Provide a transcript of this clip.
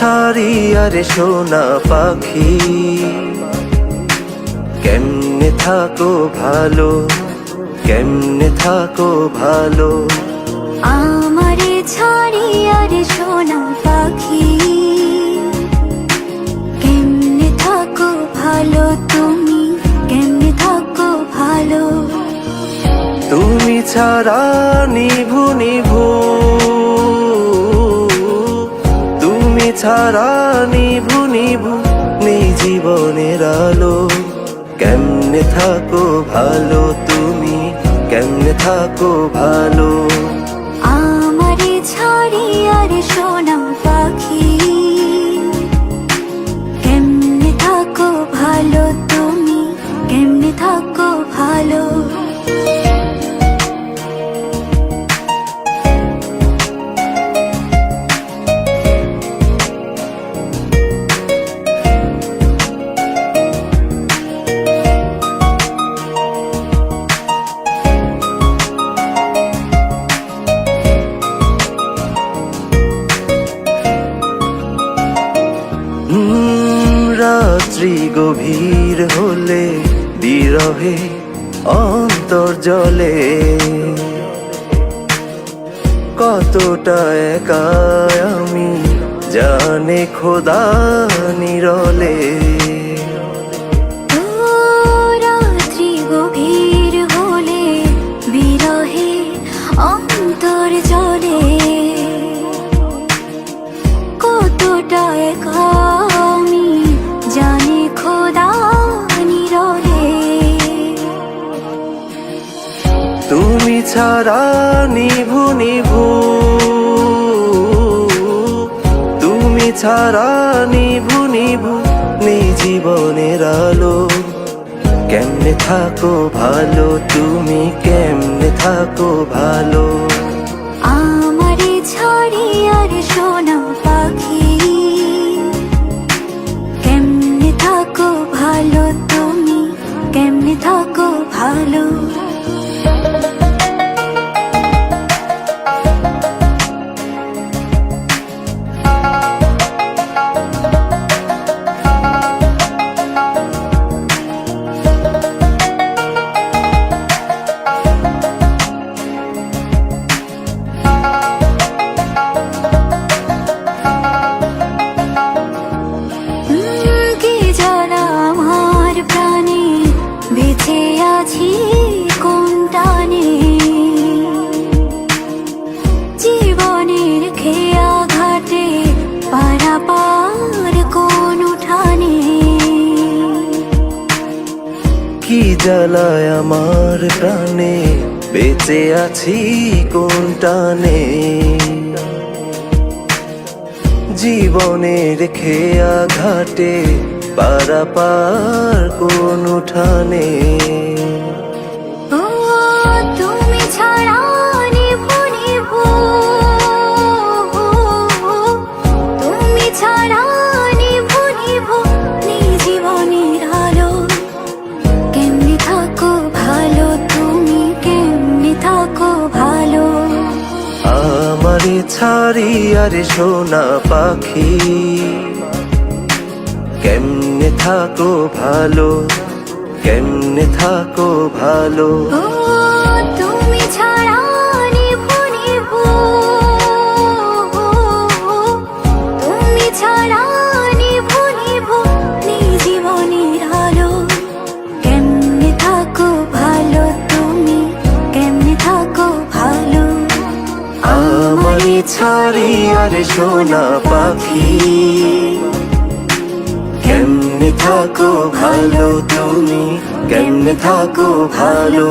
ছাড়ি আরে সোনা পাখি, কেমনে থাকো ভালো, কেমনে থাকো ভালো। আমারে ছাড়ি আরে সোনা পাখি, কেমনে থাকো ভালো তুমি, কেমনে থাকো ভালো। তুমি ছাড়া নিভু নিভু, তুমি ছাড়া নিভু নিভু, নেই জীবনের আলো। কেমনে থাকো ভালো তুমি, কেমনে থাকো ভালো। আমারে ছাড়ি আরে সোনা পাখি, কেমনে থাকো ভালো তুমি, কেমনে থাকো ভালো। রাত্রি গভীর হলে বিরহে অন্তর জলে, কতটা একা আমি জানে খোদা নিরলে। ও রাত্রি গভীর হলে বিরহে অন্তর জলে, কতটা একা আমি জানি খোদা নিরলে। তুমি ছাড়া নিভু নিভু, তুমি ছাড়া নিভু নিভু, নেই জীবনের আলো। কেমনে থাকো ভালো তুমি, কেমনে থাকো ভালো। আমারে ছাড়ি আরে সোনা পাখি, কেমনে থাকো ভালো তুমি, কেমনে থাকো ভালো। কি জ্বালা আমার প্রাণে, বেঁচে আছি কোন টানে, জীবনের খেয়া ঘাটে পারাপার কোন উঠানে। কি জ্বালায় আমার প্রাণে, বেঁচে আছি কোন টানে, জীবনের খেয়া ঘাটে পারাপার কোন উঠানে। ও তুমি ছাড়া নিভু নিভু, তুমি ছাড়া নিভু নিভু, নেই জীবনের আলো। কেমনে থাকো ভালো তুমি, কেমনে থাকো ভালো। আমারে ছাড়ি আরে সোনা পাখি, কেমনে থাকো ভালো, কেমনে থাকো ভালো। ও তুমি ছাড়া নিভু নিভু, তুমি ছাড়া নিভু নিভু, নেই জীবনের আলো। কেমনে থাকো ভালো তুমি, কেমনে থাকো ভালো। আমারে ছাড়ি আরে সোনা পাখি, কেমনে থাকো ভালো তুমি, কেমনে থাকো ভালো।